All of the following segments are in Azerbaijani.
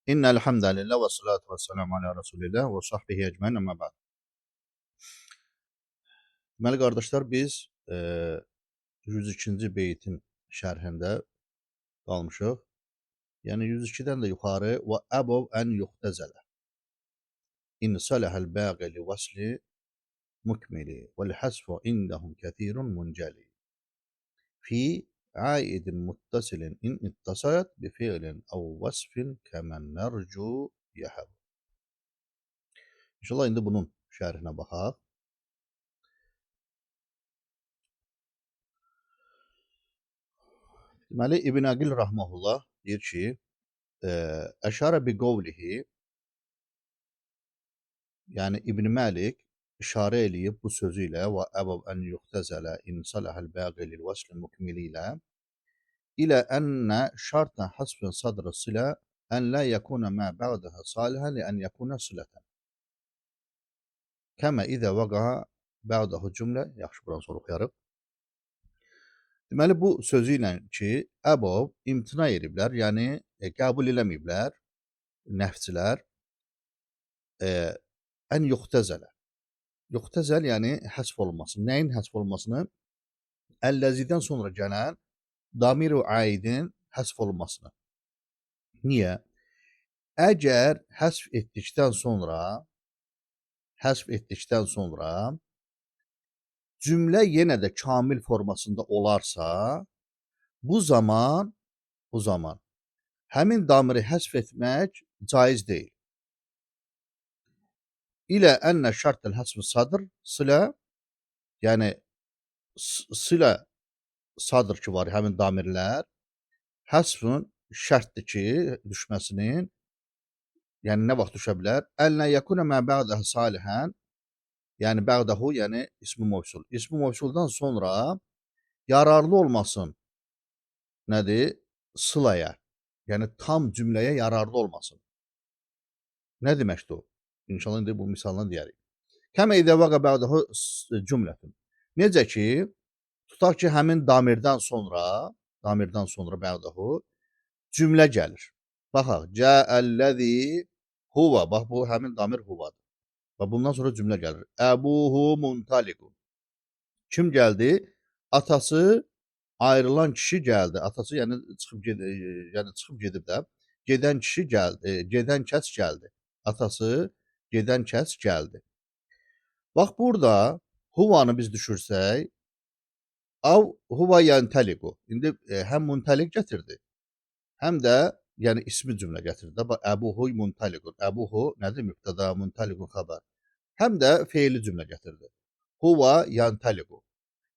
İnnel hamdalillah ve salatu ve selamu ala Resulillah ve sahbihi ecmaîn amma ba'd. Deməli qardaşlar, biz 102-ci beytin şərhində qalmışıq. Yəni 102-dən də yuxarı və əbov ən yuxtəzələ. İn saləhəl bəqi li vasli mukmili vel hasfu indahum kəthirun muncali. Fi aidin muttasilin in ittasalat bi fi'lin ev vasfin kəmən nərcu yəhəb. İnşallah indi bunun şərhinə baxaq. Deməli İbn Aqil rahmehullah deyir ki, əşarə bi qavlihi, yəni İbn Məlik işarə eləyib bu sözü ilə və əbəv ən yuxtəzələ in saləhəl bəqi lil vasl mukmili ilə ənə şartə hasbın sadrı silə ən la yekuna ma ba'daha salihan li an yekuna silatan. Kəmə izə vəqaha ba'dahu cümlə. Yaxşı, buranı sonra oxuyarıq. Deməli bu sözü ilə ki, əbov imtina ediblər, yəni qəbul eləməyiblər nəfçilər ən yuxtəzələ. Yuxtəzəl yəni həsf olunması. Nəyin həsf olunmasını? Əlləzidən sonra gələn damir-i aidin həsf olunmasını. Niyə? Əgər həsf etdikdən sonra cümlə yenə də kamil formasında olarsa, bu zaman həmin damiri həsf etmək caiz deyil. İlə ənə şərtəl həsf sadr silə, yəni silə sadr ki var, həmin damirlər həsfün şərtdir ki, düşməsinin, yəni nə vaxt düşə bilər? Əllə yəkuna mə bə'dəh salihən, yəni bə'dəhu, yəni ismi mövsul. İsmi mövsuldan sonra yararlı olmasın nədir? Sılaya, yəni tam cümləyə yararlı olmasın. Nə deməkdir o? İnşallah indi bu misaldan deyərik. Kəmə idə vəqə bə'dəhu cümlətun. Necə ki, tutaq ki, həmin damirdən sonra bə'dəhu cümlə gəlir. Baxaq, cəəlləzi huva, bax bu həmin damir huvadır. Və bundan sonra cümlə gəlir. Əbuhu muntaliqun. Kim gəldi? Atası ayrılan kişi gəldi. Atası yəni çıxıb gedib də. Gedən kişi gəldi, gedən kəs gəldi. Atası gedən kəs gəldi. Bax burada huvanı biz düşürsək, av huva yentaliqu. İndi həm muntaliq gətirdi, həm də yəni ismi cümlə gətirdi. Bax əbuhu muntaliqun. Əbuhu nədir? Mübtəda, muntaliqun xəbər. Həm də feili cümlə gətirdi. Huva yentaliqu.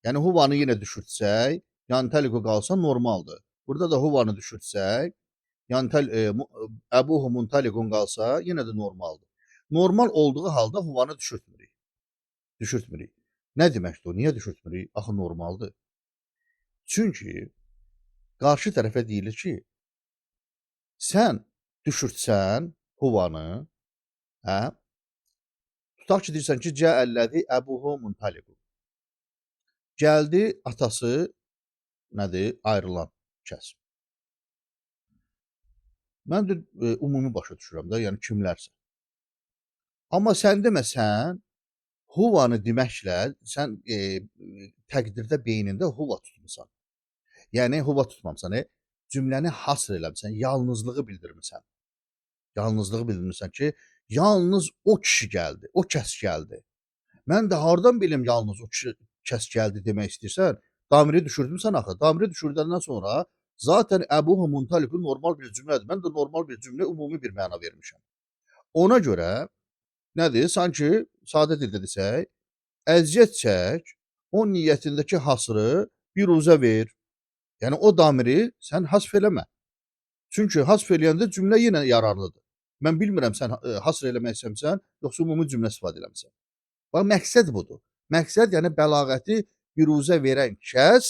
Yəni huvanı yenə düşürsək, yentaliqu qalsa normaldır. Burada da huvanı düşürsək, əbuhu muntaliqun qalsa yenə də normaldır. Normal olduğu halda huvanı düşürtmürük. Nə deməkdir o? Niyə düşürtmürük? Axı normaldır. Çünki qarşı tərəfə deyilir ki, sən düşürtsən huvanı, tutaq ki, deyirsən ki, cəəlləzi əbuhu muntaliqun. Gəldi atası nədir? Ayrılan kəs. Mən də ümumi başa düşürəm də, yəni kimlərsə. Amma sən deməsən, huvanı deməklə sən təqdirdə beynində huva tutmusan. Yəni huva tutmamısan, cümləni hasr eləmirsən, yalnızlığı bildirmirsən. Yalnızlığı bildirmirsən ki, yalnız o kişi gəldi, o kəs gəldi. Mən də hardan bilim yalnız o kişi kəs gəldi demək istəyirsən, damiri düşürdümsən axı. Damiri düşürdəndən sonra zaten əbuhu muntaliqun normal bir cümlədir. Mən də normal bir cümlə ümumi bir məna vermişəm. Ona görə nədir? Sanki sadə dildə desək, əziyyət çək, o niyyətindəki hasrı biruzə ver. Yəni o damiri sən hasf eləmə. Çünki hasf eləyəndə cümlə yenə yararlıdır. Mən bilmirəm sən hasr eləmək istəmirsən, yoxsa ümumi cümlə istifadə eləmirsən. Bax, məqsəd budur. Məqsəd yəni bəlağəti biruzə verən kəs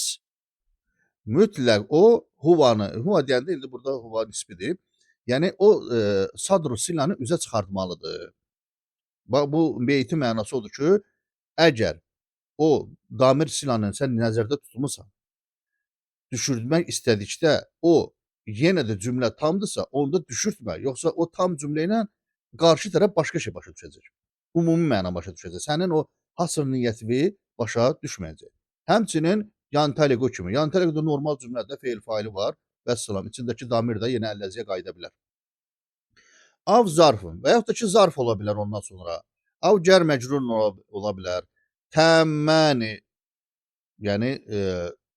mütləq o huvanı, huva deyəndə indi burada huva nisbidir. Yəni o sadru silanı üzə çıxartmalıdır. Bax, bu beytin mənası odur ki, əgər o damir silanını sən nəzərdə tutmusan, düşürmək istədikdə o yenə də cümlə tamdırsa, onda düşürtmə. Yoxsa o tam cümlə ilə qarşı tərəf başqa şey başa düşəcək. Ümumi məna başa düşəcək. Sənin o hasr niyyəti başa düşməyəcək. Həmçinin yantəliqu kimi. Yantəliqu da normal cümlədə feil faili var. Vəssalam. İçindəki damir də yenə əlləziyə qayıda bilər. Av zarfın və yaxud da ki, zarf ola bilər ondan sonra. Av cər məcrurun ola bilər. Təmməni, yəni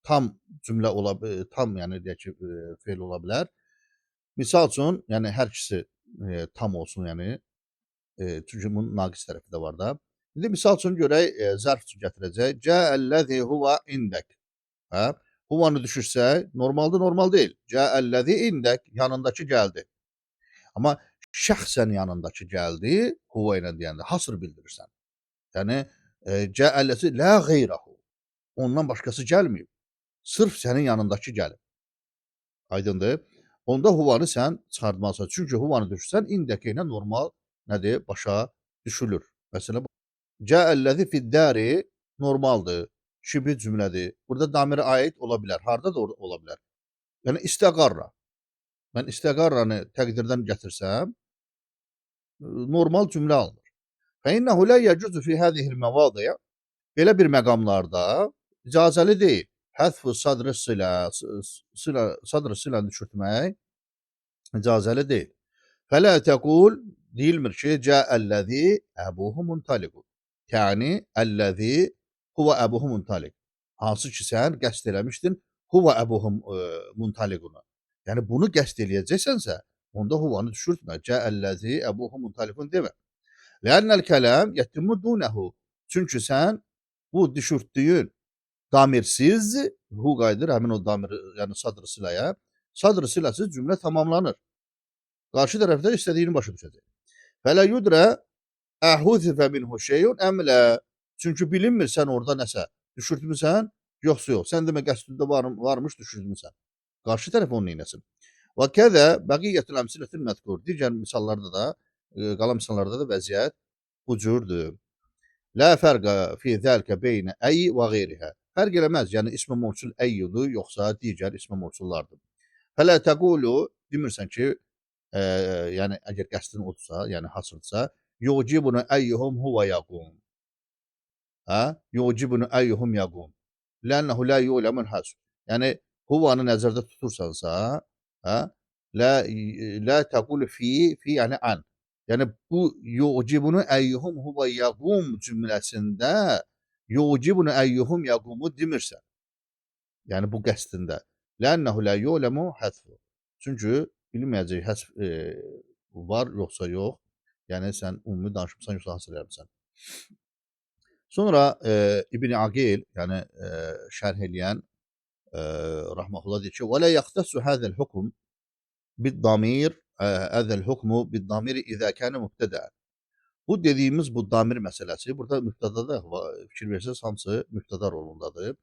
tam cümlə ola tam, yəni deyək ki, feil ola bilər. Misal üçün, yəni hər ikisi tam olsun, yəni çünki bunun naqis tərəfi də var da. İndi misal üçün görək, zərf üçün gətirəcək. Cəəlləzi huva indək. Hə? Huvanı düşürsək, normalda normal deyil. Cəəlləzi indək, yanındakı gəldi. Amma şəxsən yanındakı gəldi, huva ilə deyəndə hasr bildirirsən. Yəni cəəlləzi lə qeyrahu. Ondan başqası gəlməyib. Sırf sənin yanındakı gəlib. Aydındır? Onda huvanı sən çıxartmalısan. Çünki huvanı düşürsən, indəki ilə normal nədir? Başa düşülür. Məsələ bu. Cəəlləzi fiddəri normaldır. Şibhi cümlədir. Burada damiri aid ola bilər. Harda da ola bilər. Yəni istəqarra. Mən istəqarranı təqdirdən gətirsəm, normal cümlə alınır. Fəinnəhu lə yəcuzu fi hədihil məvadiyə. Belə bir məqamlarda icazəli deyil. Hədfu sadrı siləni düşürtmək icazəli deyil. Fələ təqul deyilmir ki, cəəlləzi əbuhu muntaliqun. Yəni, əlləzi huva əbuhu muntaliq. Hansı ki, sən qəsd eləmişdin huva əbuhu muntaliquna. Yəni, bunu qəsd eləyəcəksənsə, onda huvanı düşürtmə. Cəəlləzi əbuhu muntaliqun demə. Lənnəl kələm yəttimu dunəhu. Çünki sən bu düşürtdüyün damirsiz, hu qayıdır həmin o damir, yəni sadr silaya. Sadr siləsiz cümlə tamamlanır. Qarşı tərəfdə istədiyini başa düşəcək. Fələ yudrə əhuzifə minhu şeyun əmlə. Çünki bilinmir sən orada nəsə düşürtmüsən, yoxsa yox. Sən demə qəsdində varmış düşürtmüsən. Qarşı tərəf onu neynəsin? Və kəzə bəqiyyətül əmsilətil məzkur. Digər misallarda da, qalan misallarda da vəziyyət bu cürdür. Lə fərqə fi zəlkə beynə əy və qeyrihə. Fərq eləməz, yəni ismi mövsul əyyudur, yoxsa digər ismi mövsullardır. Fələ təqulu, demirsən ki, yəni əgər qəsdin odursa, yəni hasırdsa, yucibunu əyyuhum huva yaqum. Hə? Yucibunu əyyuhum yaqum. Lənəhu lə yu'ləmun həs. Yəni huvanı nəzərdə tutursansa, hə? Lə təqulu fi yəni an. Yəni bu yucibunu əyyuhum huva yaqum cümləsində yucibunu əyyuhum yaqumu demirsən. Yəni bu qəsdində. Lənəhu lə yu'ləmu həsfu. Çünki bilməyəcək həsf var yoxsa yox. Yəni sən ümumi danışmısan yoxsa hasr eləmirsən. Sonra İbn Aqil, yəni şərh eləyən rahmehullah deyir ki: "Və la yaxtassu hadzal hukm bid-damir, hadzal hukmu bid-damir izə kana mübtədəən." Bu dediyimiz bu damir məsələsi burada mübtədədə fikir versəz hamısı mübtədə rolundadır.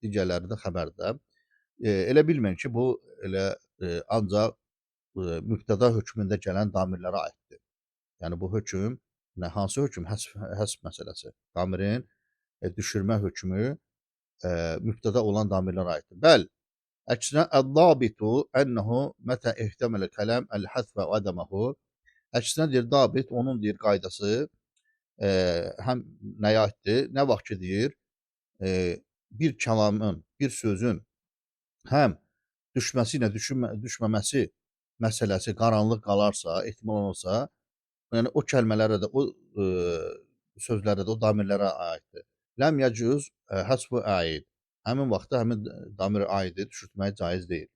Digərləri də xəbərdə. Elə bilməyin ki, bu elə ancaq mübtəda hökmündə gələn damirlərə aiddir. Yəni bu hökm hansı hökm? Həsf məsələsi. Damirin düşürmə hökmü mübtəda olan damirlərə aiddir. Bəli. Əksinə əd-dabitu ənəhu mətə ehtamələ kələm əl-həsfə və ədəməhu. Əksinə deyir, dabit, onun deyir qaydası həm nəyə aiddir? Nə vaxt ki deyir, bir kəlamın, bir sözün həm düşməsi ilə düşməməsi məsələsi qaranlıq qalarsa, ehtimal olursa, yəni o kəlmələrə də, o sözlərə də, o damirlərə aiddir. Ləm yəcüz həsfu aid. Həmin vaxtda həmin damir aidi düşürtmək caiz deyil.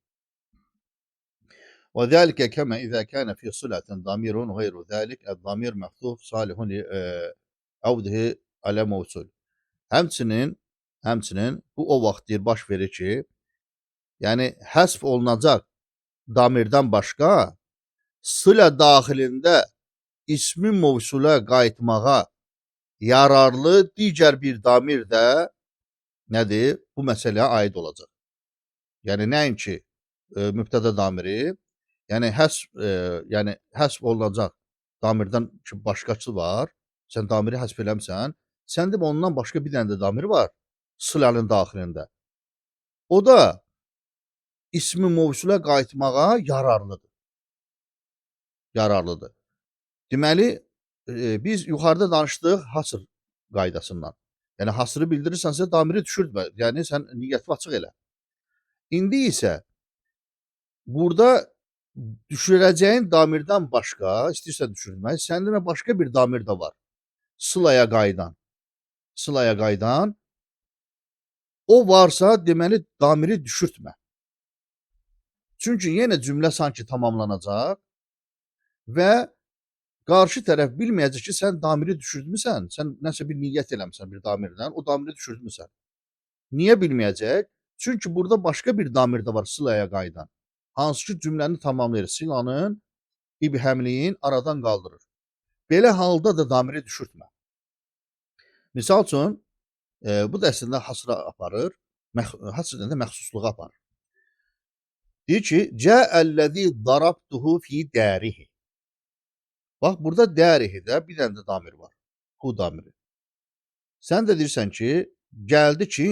Və zəlikə kəmə izə kənə fi silətin damirun qeyru zəlik əd-damir məxsuf salihun əvdihi alə mövsul. Həmçinin bu o vaxt deyir, baş verir ki, yəni həsf olunacaq damirdən başqa silə daxilində ismi mövsula qayıtmağa yararlı digər bir damir də nədir? Bu məsələyə aid olacaq. Yəni nəinki mübtəda damiri, yəni həsf olunacaq damirdən ki, başqası var, sən damiri həsf eləmsən, sən demə ondan başqa bir dənə də damir var silənin daxilində. O da ismi mövsula qayıtmağa yararlıdır. Yararlıdır. Deməli, biz yuxarıda danışdıq hasr qaydasından. Yəni hasrı bildirirsənsə damiri düşürtmə. Yəni sən niyyətini açıq elə. İndi isə burada düşürəcəyin damirdən başqa, istəyirsən düşürmək, səndə başqa bir damir də var. Sılaya qayıdan. Sılaya qayıdan. O varsa, deməli damiri düşürtmə. Çünki yenə cümlə sanki tamamlanacaq və qarşı tərəf bilməyəcək ki, sən damiri düşürtmüsən, sən nəsə bir niyyət eləmisən bir damirdən, o damiri düşürtmüsən. Niyə bilməyəcək? Çünki burada başqa bir damir də var sılaya qayıdan. Hansı ki, cümləni tamamlayır. Silanın, ibhəmliyin aradan qaldırır. Belə halda da damiri düşürtmə. Misal üçün, bu da əslində hasra aparır, hasr də məxsusluğa aparır. Deyir ki, cəəl-ləzi darabtuhu fi dərihi. Bax, burada dərihi də bir dənə də damir var. Hu damiri. Sən də deyirsən ki, gəldi ki,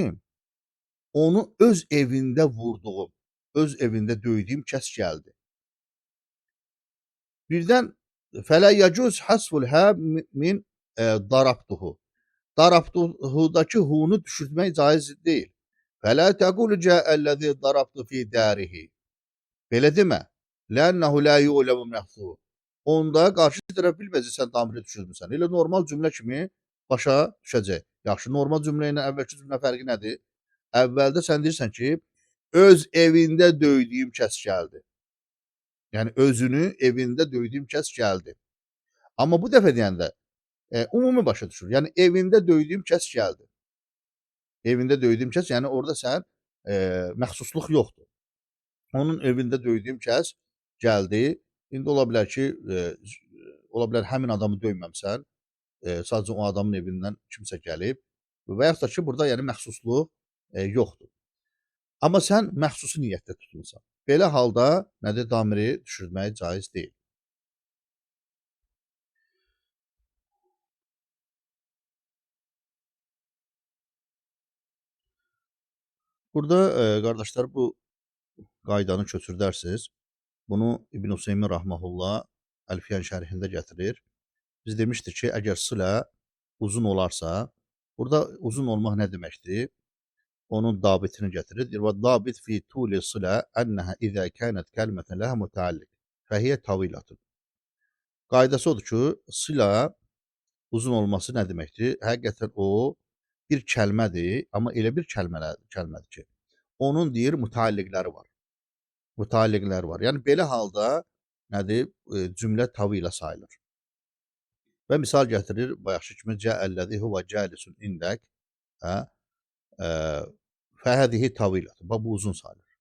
onu öz evində vurduğum, öz evində döydüyüm kəs gəldi. Birdən fələ yəcuz hasful hə min darabtuhu. Darabtuhudakı hunu düşürtmək caiz deyil. Fələ təqulu cəəl-ləzi darabtu fi dərihi. Belə demə. Lənnəhu lə yu'ləmu məhzu. Onda qarşı tərəf bilməyəcək sən damiri düşürmüsən. Elə normal cümlə kimi başa düşəcək. Yaxşı, normal cümlə ilə əvvəlki cümlə fərqi nədir? Əvvəldə sən deyirsən ki, öz evində döydüyüm kəs gəldi. Yəni özünü evində döydüyüm kəs gəldi. Amma bu dəfə deyəndə ümumi başa düşür. Yəni evində döydüyüm kəs gəldi. Evində döydüyüm kəs, yəni orada sən məxsusluq yoxdur. Onun evində döydüyüm kəs gəldi. İndi ola bilər ki, ola bilər həmin adamı döyməmsən, sadəcə o adamın evindən kimsə gəlib və yaxud da ki, burada yəni məxsusluq yoxdur. Amma sən məxsusu niyyətdə tutmusan. Belə halda nədir? Damiri düşürmək caiz deyil. Burada qardaşlar bu qaydanı köçürdərsiniz. Bunu İbn Hüseymin rahmehullah Əlfiyan şərhində gətirir. Biz demişdik ki, əgər silə uzun olarsa, burada uzun olmaq nə deməkdir? Onun dabitini gətirir. Və dabit fi tuli silə ənəhə izə kənət kəlmətən ləhə mütəalliq fəhiyyə tavilatun. Qaydası odur ki, silə uzun olması nə deməkdir? Həqiqətən o bir kəlmədir, amma elə bir kəlmədir ki, onun deyir mütəalliqləri var. Mütəalliqləri var. Yəni belə halda nədir? Cümlə tavila sayılır. Və misal gətirir, bayaqçı kimi cəəlləzi huvə cəlisun indək, fəhədihi tavilatun. Bax, bu uzun sayılır.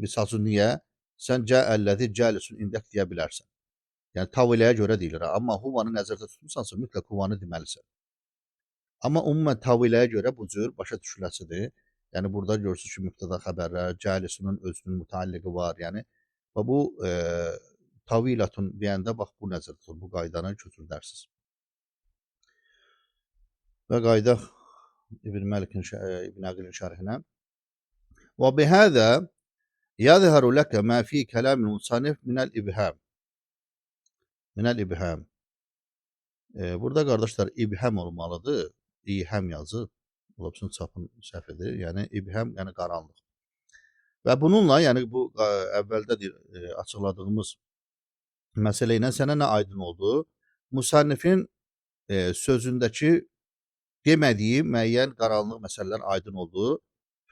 Misal üçün niyə? Sən cəəlləzi cəlisun indək deyə bilərsən. Yəni tavilaya görə deyilir. Amma huvanı nəzərdə tutmursansa, mütləq huvanı deməlisən. Amma ümumən tavilaya görə bu cür başa düşüləsidir. Yəni burada görürsünüz ki, mübtəda xəbərlər, cəlisunun özünün mütəlliqi var. Yəni və bu tavilatun deyəndə bax bu nəzərdə tutulur. Bu qaydanı köçürdərsiniz. Və qayda İbn Aqilin şərhinə. Və bihəzə yəzhəru ləkə mə fi kələmin musannif minəl ibham. Minəl ibham. Burada qardaşlar ibham olmalıdır. İhəm yazıb. Ola bilsin çapın səhvidir. Yəni ibham, yəni qaranlıq. Və bununla, yəni bu əvvəldə açıqladığımız məsələ ilə sənə nə aydın oldu? Musannifin sözündəki demədiyi müəyyən qaranlıq məsələlər aydın oldu.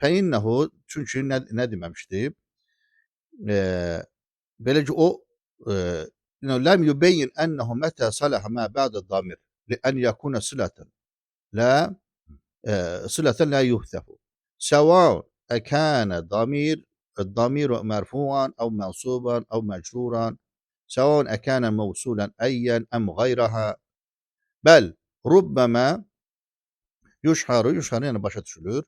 Fəinnəhu, çünki nə deməmişdi? Belə ki, o ləm yubeyyin ənəhu mətə saləhə mə bədə damir li ən yəkuna silətən لا صلة لا يهتف سواء أكان الضمير مرفوعا أو منصوبا أو مجرورا سواء أكان موصولا أيا أم غيرها بل ربما يشعر يعني başa düşülür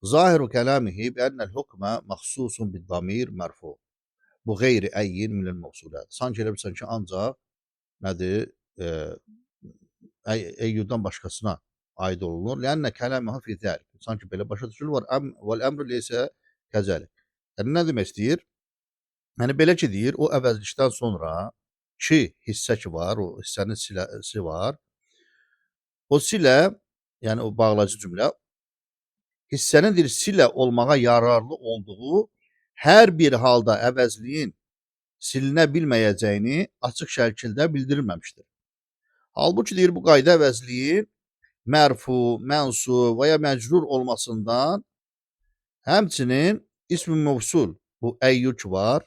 ظاهر كلامه بأن الحكم مخصوص بالضمير مرفوع bu غير أي من الموصولات sanki elə bilsən ki ancaq nədir eyyudan başqasına aid olunur. Lənnə kələməhu fi zəlik. Sanki belə başa düşülür var. Vəl əmru leysə kəzəlik. Yəni nə demək istəyir? Yəni belə ki deyir, o əvəzlikdən sonra ki hissə ki var, o hissənin siləsi var. O silə, yəni o bağlacı cümlə hissənin bir silə olmağa yararlı olduğu hər bir halda əvəzliyin silinə bilməyəcəyini açıq şəkildə bildirilməmişdir. Halbuki deyir bu qayda əvəzliyin mərfu, mənsub və ya məcrur olmasından həmçinin ism-i mövsul bu əyyuk var,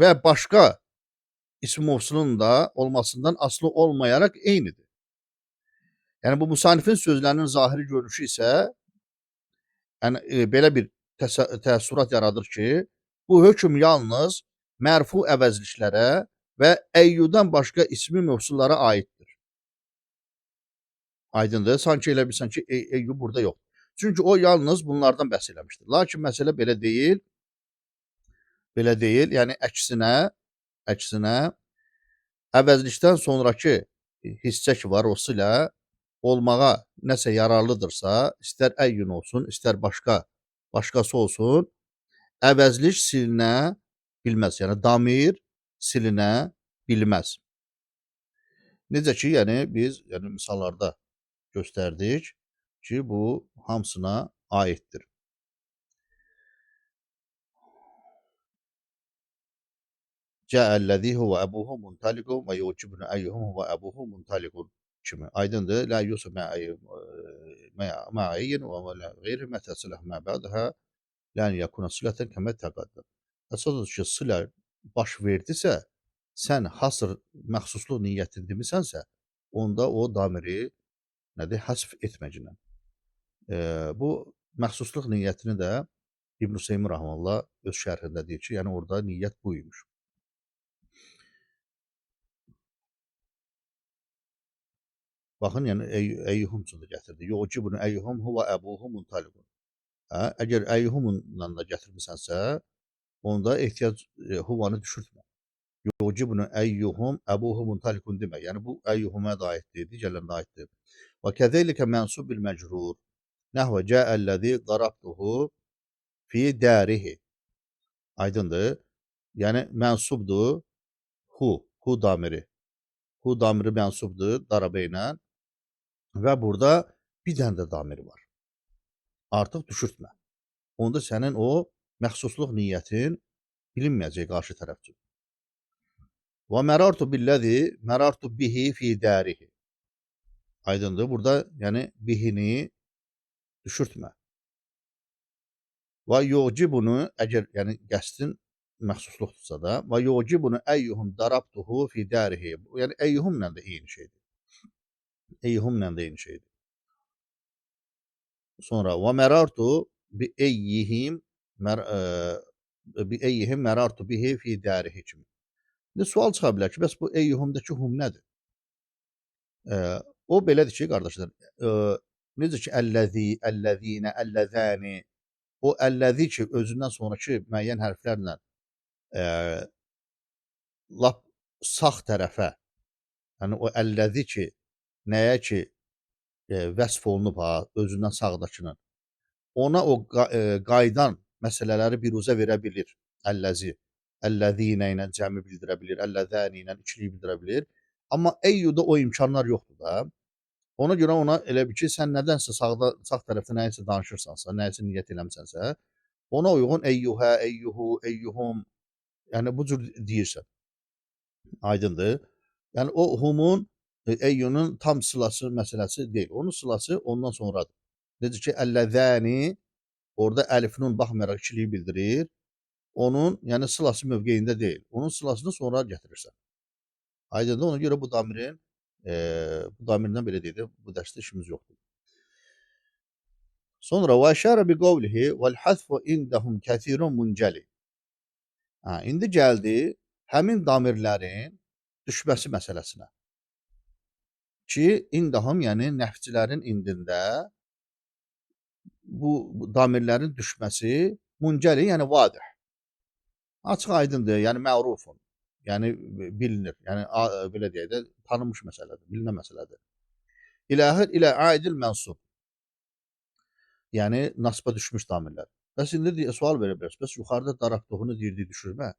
və başqa ism-i mövsulun da olmasından asılı olmayaraq eynidir. Yəni bu müsannifin sözlərinin zahiri görünüşü isə yəni belə bir təəssürat yaradır ki, bu hökm yalnız mərfu əvəzliklərə və əyyudan başqa ismi mövsullara aiddir. Aydındır? Sanki elə bilsən ki, eyyu burada yox. Çünki o yalnız bunlardan bəhs eləmişdir. Lakin məsələ belə deyil. Belə deyil. Yəni əksinə əvəzlikdən sonrakı hissə ki var, o silə olmağa nəsə yararlıdırsa, istər əyyun olsun, istər başqası olsun, əvəzlik silinə bilməz. Yəni damir silinə bilməz. Necə ki, yəni biz misallarda göstərdik ki, bu hamısına aiddir. Cəəl-ləzi huvə əbuhu muntaliqun və yucibun əyyuhum huvə əbuhu muntaliqun kimi. Aydındır. Lə yusuf mə'ayyin və lə qeyri mətəsiləh məbədəhə lən yakuna silətən kəmə təqəddəm. Əsas odur ki, silə baş verdisə, sən hasr məxsusluq niyyətini demisənsə, onda o damiri nədir? Həsf etməcəklə. Bu məxsusluq niyyətini də İbn Hüseyn Rahmanullah öz şərhində deyir ki, yəni orada niyyət bu imiş. Baxın, yəni əyyuhum üçün də gətirdi. Yucibun əyyuhum huva əbuhu muntaliqun. Əgər əyyuhumla da gətirmisənsə, onda ehtiyac huvanı düşürtmə. Yucibun əyyuhum əbuhu muntaliqun demə. Yəni bu əyyuhuma da aiddir, digərlərinə aiddir. Və kəzəlikə mənsub bil məcrur. Nəhvə cəəlləzi darabtuhu fi dərihi. Aydındır. Yəni mənsubdur hu damiri. Hu damiri mənsubdur darabə ilə. Və burada bir dənə də damiri var. Artıq düşürtmə. Onda sənin o məxsusluq niyyətin bilinməyəcək qarşı tərəf üçün. Və mərartu billəzi mərartu bihi fi dərihi. Aydındır. Burada yəni bihini düşürtmə. Və yucibunu əgər yəni qəsdin məxsusluqdursa da və yucibunu əyyuhum darabtuhu fi dərihi. Yəni əyyuhumla da eyni şeydir. Eyyuhumla da eyni şeydir. Sonra və mərartu bi eyyihim mərartu bihi fi dərihi kimi. İndi sual çıxa bilər ki, bəs bu eyyuhumdakı hum nədir? O belədir ki, qardaşlar, necə ki əlləzi, əlləzinə, əlləzəni, o əlləzi ki özündən sonraki müəyyən hərflərlə lap sağ tərəfə, yəni o əlləzi ki nəyə ki vəsf olunub özündən sağdakının, ona o qaydan məsələləri biruzə verə bilir. Əlləzi, əlləzinə ilə cəmi bildirə bilir, əlləzəni ilə ikiliyi bildirə bilir. Amma eyyuda o imkanlar yoxdur da. Ona görə ona elə bir ki, sən nədənsə sağ tərəfdə nəyisə danışırsansa, nəyisə niyyət eləmisənsə, ona uyğun eyyuhə, eyyuhu, eyyuhum, yəni bu cür deyirsən. Aydındır. Yəni o humun eyyunun tam sılası məsələsi deyil. Onun sılası ondan sonradır. Necə ki, əlləzəni orada əlifnun baxmayaraq ikiliyi bildirir. Onun yəni sılası mövqeyində deyil. Onun sılasını sonra gətirirsən. Aydındır. Ona görə bu damirdən belə deyil. Bu dərsdə işimiz yoxdur. Sonra və əşərə bi qavlihi vəl-həzfu indəhum kəthirun muncəli. İndi gəldi həmin damirlərin düşməsi məsələsinə. Ki, indahım, yəni nəfçilərin indində bu damirlərin düşməsi muncəli, yəni vadih. Açıq aydındır, yəni mərufun. Yəni bilinir. Yəni belə deyək də tanınmış məsələdir, bilinən məsələdir. İlə aidil mənsub. Yəni nasba düşmüş damirlər. Bəs indi sual verə bilərsiniz. Bəs yuxarıda darabtuğunu deyirdi düşürmə.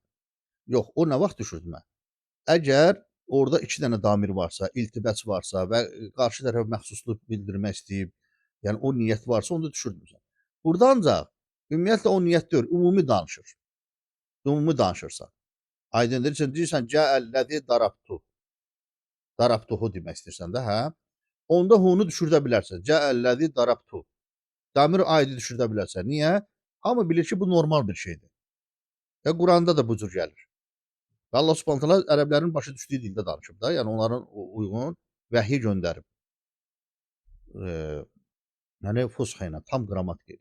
Yox, o nə vaxt düşürdümə? Əgər orada 2 dənə damir varsa, iltibəs varsa və qarşı tərəfə məxsusluq bildirmək istəyib, yəni o niyyət varsa, onda düşürdüm. Burada ancaq ümumiyyətlə o niyyət deyil, ümumi danışır. Ümumi danışırsan. Aydındır? Deyirsən cəəlləzi darabtu. Darabtuhu demək istəyirsən də, hə? Onda hunu düşürdə bilərsən. Cəəlləzi darabtu. Damir aidi düşürdə bilərsən. Niyə? Hamı bilir ki, bu normal bir şeydir. Və Quranda da bu cür gəlir. Və Allah Subhanahu taala ərəblərin başa düşdüyü dildə danışıb da, yəni onların uyğun vəhy göndərib. Yəni fusxa ilə, tam qrammatik.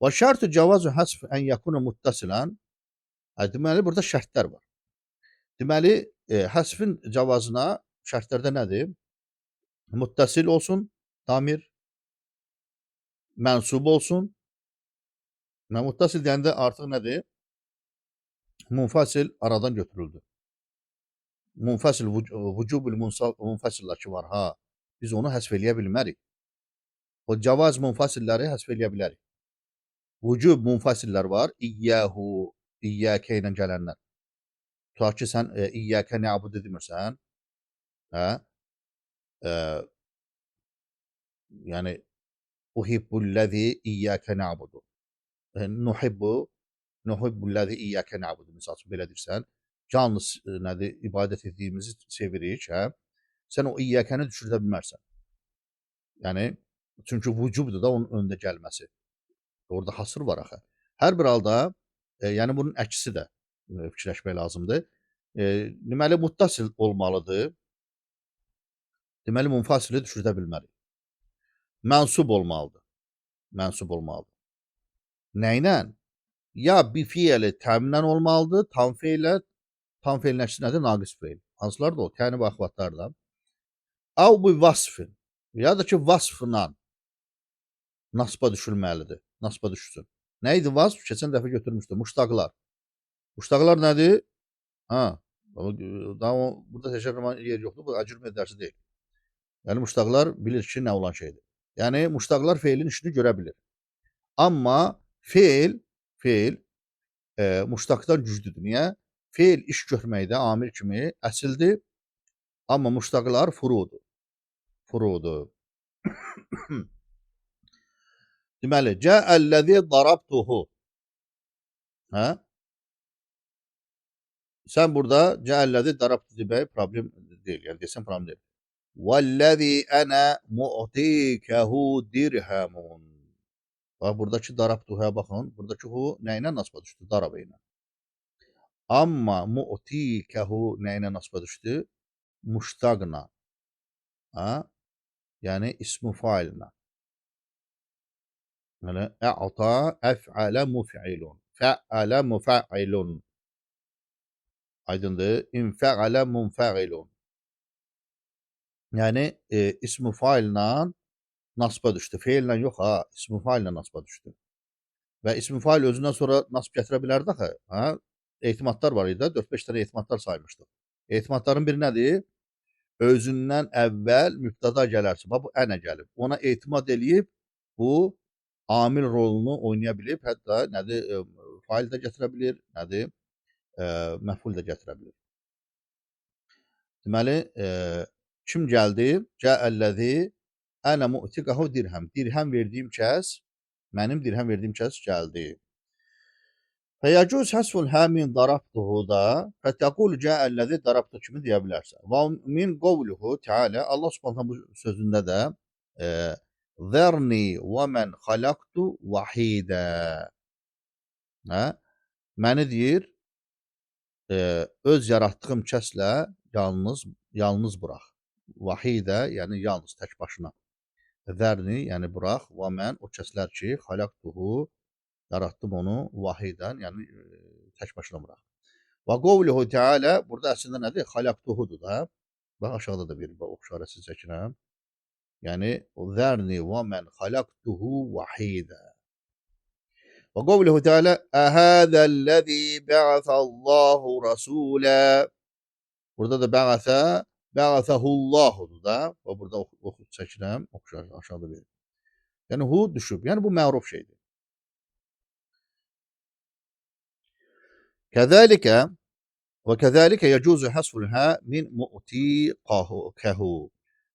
Və şərtu cavazu hasf an yakuna muttasilan. Deməli burada şərtlər var. Deməli həsfin cavazına şərtlərdə nədir? Muttasil olsun, damir mənsub olsun. Muttasil deyəndə artıq nədir? Munfasil aradan götürüldü. Munfasil vücubul munfasillər ki var, ha. Biz onu həsf eləyə bilmərik. O cavaz munfasilləri həsf eləyə bilərik. Vücub munfasillər var. İyyəhu, iyyəkə ilə gələnlər. Tutaq ki, sən iyyəkə nəbudu demirsən. Hə? Yəni uhibbullazi iyyəkə nəbudu. Nuhibbullazi iyyəkə nəbudu. Misal üçün belə deyirsən. Yalnız nədir? İbadət etdiyimizi sevirik, hə? Sən o iyyəkəni düşürdə bilmərsən. Yəni çünki vücubdur da onun önündə gəlməsi. Orada hasır var axı. Hər bir halda yəni bunun əksi də fikirləşmək lazımdır. Deməli muttasil olmalıdır. Deməli munfasili düşürdə bilmərik. Mənsub olmalıdır. Mənsub olmalıdır. Nə ilə? Ya bi fiili təminən olmalıdır, tam feillə. Tam feilin əksi nədir? Naqis feil. Hansılar da o? Təni və axvatlarla. Av bu vasfın. Ya da ki vasfla nasba düşülməlidir. Nasba düşsün. Nə idi vasf? Keçən dəfə götürmüşdüm. Muştaqlar. Muştaqlar nədir? Ha. Daha burada təkrar yer yoxdur. Bu əcürmə dərsi deyil. Yəni muştaqlar bilir ki, nə olan şeydir. Yəni muştaqlar feilin işini görə bilir. Amma feil muştaqdan güclüdür. Niyə? Feil iş görməkdə amil kimi əsildir. Amma muştaqlar furudur. Furudur. Deməli, cəəlləzi darabtuhu. Hə? Sən burada cəəlləzi darabtu demək problem deyil. Yəni desən problem deyil. Vəlləzi ənə mu'tikəhu dirhəmun. Bax, buradakı darabtuhaya baxın. Buradakı hu nə ilə nasba düşdü? Darabə ilə. Amma mu'tikəhu nə ilə nasba düşdü? Muştaqla. Ha? Yəni ismu failinə. Yəni ə'ta əf'alə muf'ilun. Fə'alə muf'ilun. Aydındır? İnfə'alə munfə'ilun. Yəni ismu faillə nasba düşdü. Feillə yox ha, ismu faillə nasba düşdü. Və ismu fail özündən sonra nasb gətirə bilərdi axı. Hə? Ehtimatlar var idi. 4-5 dənə ehtimatlar saymışdıq. Ehtimatların biri nədir? Özündən əvvəl mübtəda gələrsə, bax bu ənə gəlib. Ona etimad eləyib bu amil rolunu oynaya bilib, hətta nədir? Fail də gətirə bilir, nədir? Məful də gətirə bilir. Deməli, kim gəldi? Cəəlləzi ənə mu'tiqəhu dirhəm. Dirhəm verdiyim kəs, mənim dirhəm verdiyim kəs gəldi. Fəyəcuz həsful həmin darabtuhu da fətəqul cəəlləzi darabtu kimi deyə bilərsən. Və min qovluhu Teala Allah Subhanahu bu sözündə də zərni və mən xalaqtu vahidə. Hə? Məni deyir öz yaratdığım kəslə yalnız burax. Vahidə, yəni yalnız tək başına. Zərni, yəni burax və mən o kəslər ki xalaqtuhu yaratdım onu vahidən, yəni tək başına burax. Və qovluhu Teala burada əslində nədir? Xalaqtuhudur da. Bax aşağıda da bir oxşarəsi çəkirəm. Yəni zərni və mən xalaqtuhu vahidə. Və qovluhu Teala əhədəl-ləzi bə'əsəllahu rasulə. Burada da bə'əsəhullahu da. Və burada çəkirəm. Aşağıda bir. Yəni hu düşüb. Yəni bu məruf şeydir. Kəzəlikə və kəzəlikə yecuzu hasfulha min mu'tiqahu.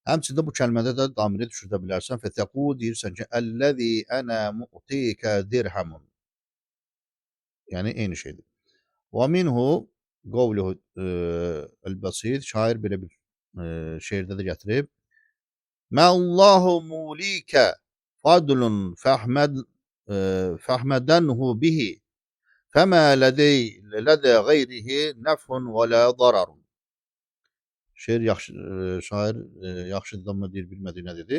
Həmçində bu kəlmədə də damiri düşürdə bilərsən. Fətəqu deyirsən ki, əlləzi ənə mu'tiqə dirhamun. Yəni eyni şeydir. Və minhu qavluhu el-basit. Şair belə bir şeirdə də gətirib. Məllahu mulikə fadlun fəhmədənhu bihi fəmə lədə qeyrihi nəfhun və lə zararun. Şair yaxşıdır, amma deyir, bilmədiyi nə dedi.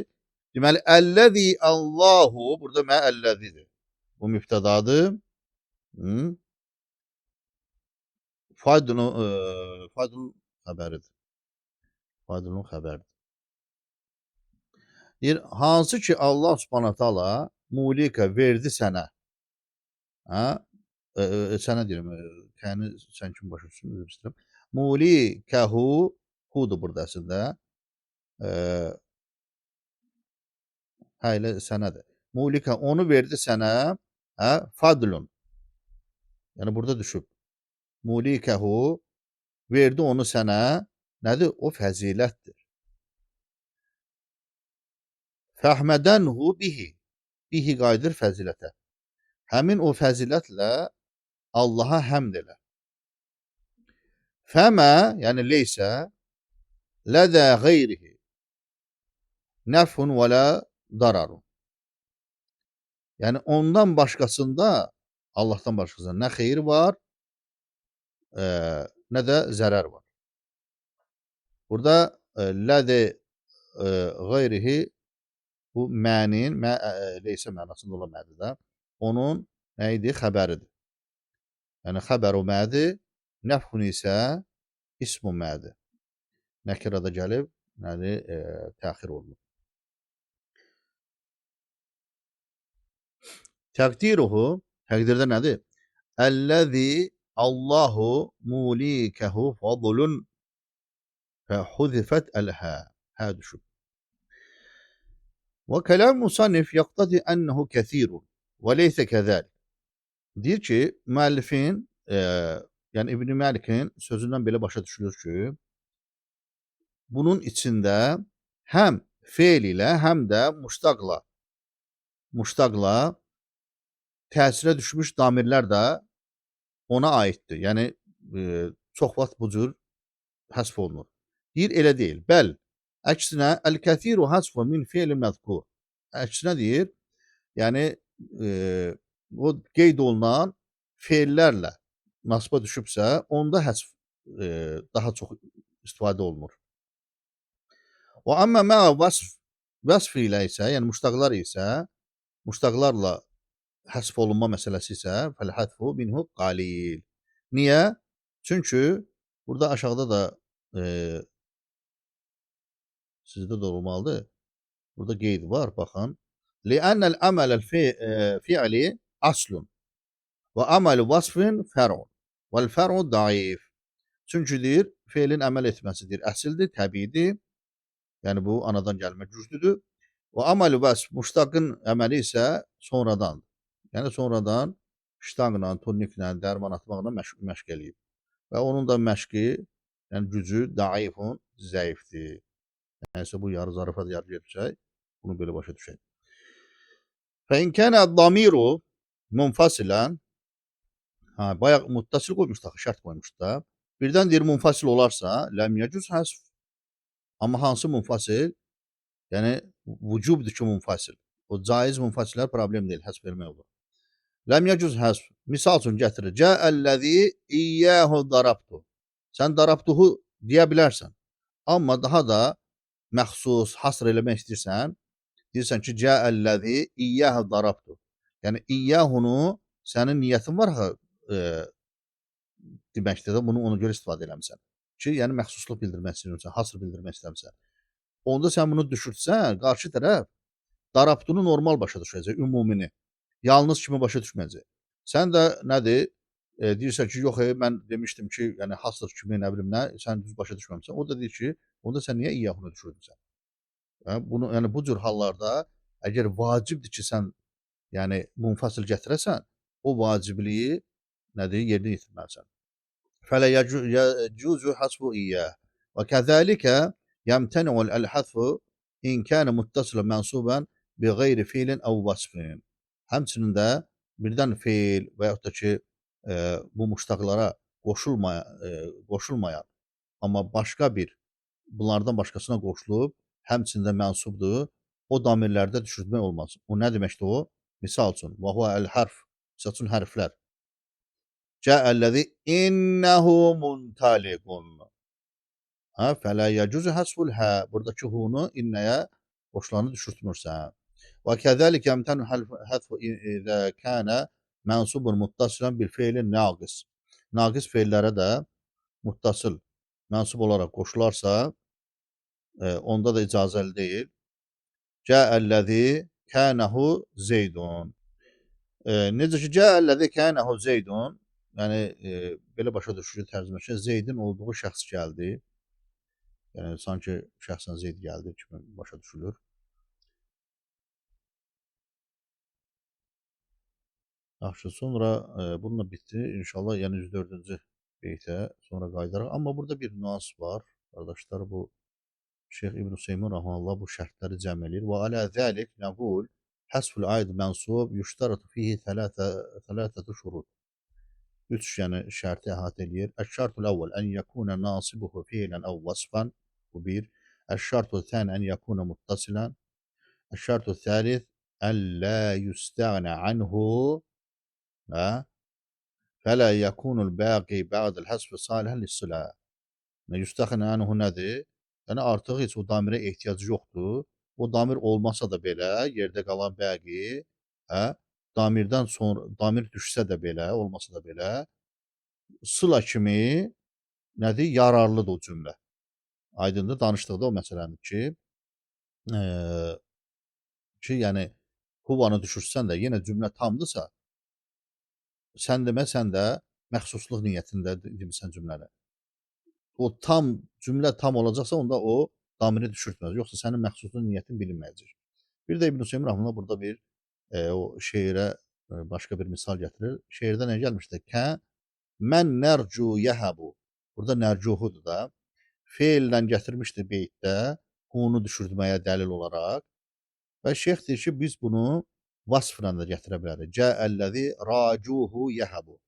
Deməli, əlləzi Allahu, burada mə əlləzidir. Bu mübtədadır. Fadlun xəbəridir. Fadlun xəbərdir. Deyir, hansı ki Allah subhanahu taala mulikə verdi sənə. Hə? Sənə deyirəm, kəni sən kim başa düşsün, üzr istəyirəm. Mulikəhu, hudur burada əslində. Hə, elə sənədir. Mulikə onu verdi sənə, hə, fadlun. Yəni burada düşüb. Mulikəhu verdi onu sənə, nədir? O fəzilətdir. Fəhmədənhu bihi. Bihi qayıdır fəzilətə. Həmin o fəzilətlə Allaha həmd elə. Fəmə, yəni leysə, lədə qeyrihi nəfhun və lə dararun. Yəni ondan başqasında, Allahdan başqasında nə xeyir var, nə də zərər var. Burada lədə qeyrihi bu mənin, leysə mənasında olan mədir də, onun nə idi? Xəbəridir. Yəni xəbər o mədir, nəfhun isə ismu mədir. Nəkirada gəlib, yəni təxir olunur. Təqdiruhu, təqdirdə nədir? Əlləzi Allahu mulikəhu fadlun fəhuzifət əlhə. Hə düşüb. Və kəlam musannif yaqtadi ənəhu kəthirun və leysə kəzəlik. Deyir ki, müəllifin, yəni İbn-i Məlikin sözündən belə başa düşülür ki, bunun içində həm feil ilə, həm də muştaqla təsirə düşmüş damirlər də ona aiddir. Yəni, çox vaxt bu cür həsf olunur. Deyir, elə deyil. Bəl, əksinə, əl-kəthiru həsfu min feil-i məzkur. Əksinə deyir, yəni, o qeyd olunan feillərlə nasba düşübsə, onda həsf daha çox istifadə olunur. Və əmmə mə'ə vəsf ilə isə, yəni muştaqlarla həsf olunma məsələsi isə fəl-hədfu minhu qalil. Niyə? Çünki burada aşağıda da sizdə də olmalıdır. Burada qeyd var, baxın. Li'annəl əməl fi'li aslun və əməl vasfin fər'un vəl fər'u daif. Çünki deyir, feilin əməl etməsidir, əsildir, təbiidir. Yəni bu anadan gəlmə güclüdür. Və əməl vasf, muştaqın əməli isə sonradandır. Yəni sonradan ştangla, turniklə, dərman atmaqla məşq eləyib. Və onun da məşqi, yəni gücü daifun, zəifdir. Yəni bu yarı zarafat yarı gedəcək. Bunu belə başa düşək. Fə in kənə damiru munfasilən, bayaq muttasil qoymuşdu, şərt qoymuşdu da. Birdən deyir munfasil olarsa, ləm yəcüz həsf. Amma hansı munfasil? Yəni vücubdur ki munfasil. O caiz munfasillər problem deyil, həsf vermək olur. Ləm yəcüz həsf. Misal üçün gətirir. Cəəlləzi iyyəhu darabtu. Sən darabtuhu deyə bilərsən. Amma daha da məxsus, hasr eləmək istəyirsən, deyirsən ki, cəəlləzi iyyəhu darabtu. Yəni iyyəhunu sənin niyyətin var deməkdir də, bunu ona görə istifadə eləmişsən. Ki, yəni məxsusluq bildirmək istəyirsən, hasr bildirmək istəmirsən. Onda sən bunu düşürsən, qarşı tərəf darabtunu normal başa düşəcək, ümumini. Yalnız kimi başa düşməyəcək. Sən də nədir? Deyirsən ki, yox, mən demişdim ki, yəni hasr kimi, nə bilim nə, sən düz başa düşməmişsən. O da deyir ki, onda sən niyə iyyəhunu düşürdün sən? Bunu, yəni bu cür hallarda Əgər vacibdir ki, sən yəni munfasil gətirəsən, o vacibliyi nədir? Yerinə yetirməlisən. Fələ yəcuzu hasbu iyyah. Və kəzəlikə yəmtəni'ul el-hasfu in kənə muttasilan mənsuban bi qeyri fiilin əv vasfin. Həmçinin də birdən feil və yaxud da ki, bu muştaqlara qoşulmayan, amma başqa bir bunlardan başqasına qoşulub, həmçində mənsubdur, o damirlərdə düşürtmək olmaz. O nə deməkdir o? Misal üçün, və huvə el-harf, misal üçün hərflər. Cəəl-ləzi innəhu muntaliqun. Fələ yəcuzu həsbul hə. Buradakı hunu innəyə qoşulanı düşürtmürsən. Və kəzəlik yəmtənu həsbu izə kənə mənsubun muttasilan bil feilin naqis. Naqis feillərə də muttasıl mənsub olaraq qoşularsa, onda da icazəli deyil. Cəəl-ləzi kənəhu zeydun. Necə ki, cəəl-ləzi kənəhu zeydun, yəni belə başa düşülür tərcüməçi, Zeydin olduğu şəxs gəldi. Yəni sanki şəxsən Zeyd gəldi kimi başa düşülür. Yaxşı, sonra bununla bitdi. İnşallah yəni 104-cü beytə sonra qayıdaraq. Amma burada bir nüans var. Qardaşlar, bu Şeyx İbn Hüseymin rahmanullah bu şərtləri cəm eləyir. Və alə zəlik nəqul həsful aid mənsub yüştəratu fihi thələthətü şurut. 3 yəni şərti əhatə eləyir. Əş-şərtul əvvəl ən yəkuna nasibuhu fiilən əv vasfan. Bu bir. Əş-şərtul thani ən yəkuna muttasilən. Əş-şərtul thəlith əllə yüstəğnə anhu fələ yəkunul bəqi bə'dəl həsfi salihən lis-silə. Yüstəğnə anhu nədir? Yəni artıq heç o damirə ehtiyac yoxdur. O damir olmasa da belə, yerdə qalan bəqi, damirdən sonra, damir düşsə də belə, olmasa da belə, sıla kimi nədir? Yararlıdır o cümlə. Aydındır, danışdıqda o məsələni ki, yəni huvanı düşürsən də yenə cümlə tamdırsa, sən demə, sən də məxsusluq niyyətində demirsən cümləni. O cümlə tam olacaqsa, onda o damiri düşürtməz. Yoxsa sənin məxsusluq niyyətin bilinməyəcək. Bir də İbn Hüseyin rahmanullah burada bir o şeirə başqa bir misal gətirir. Şeirdə nə gəlmişdir? Mən nərcu yəhəbu. Burada nərcuhudur da. Feillə gətirmişdir beytdə. Hunu düşürtməyə dəlil olaraq. Və şeyx deyir ki, biz bunu vasfla da gətirə bilərik. Cəəlləzi racuhu yəhəbu.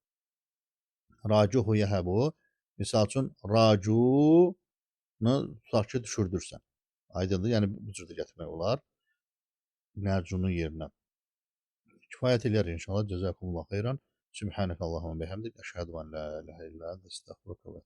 Racuhu yəhəbu. Misal üçün, racunu tutaq ki, düşürdürsən. Aydındır, yəni bu cürdə gətirmək olar. Nərcunun yerinə. Kifayət eləyər inşallah. Cəzəkumullah xeyran. Sübhanəkəllahumma bihamdik. Əşhədu an la ilahə illə əntə estəğfiruka və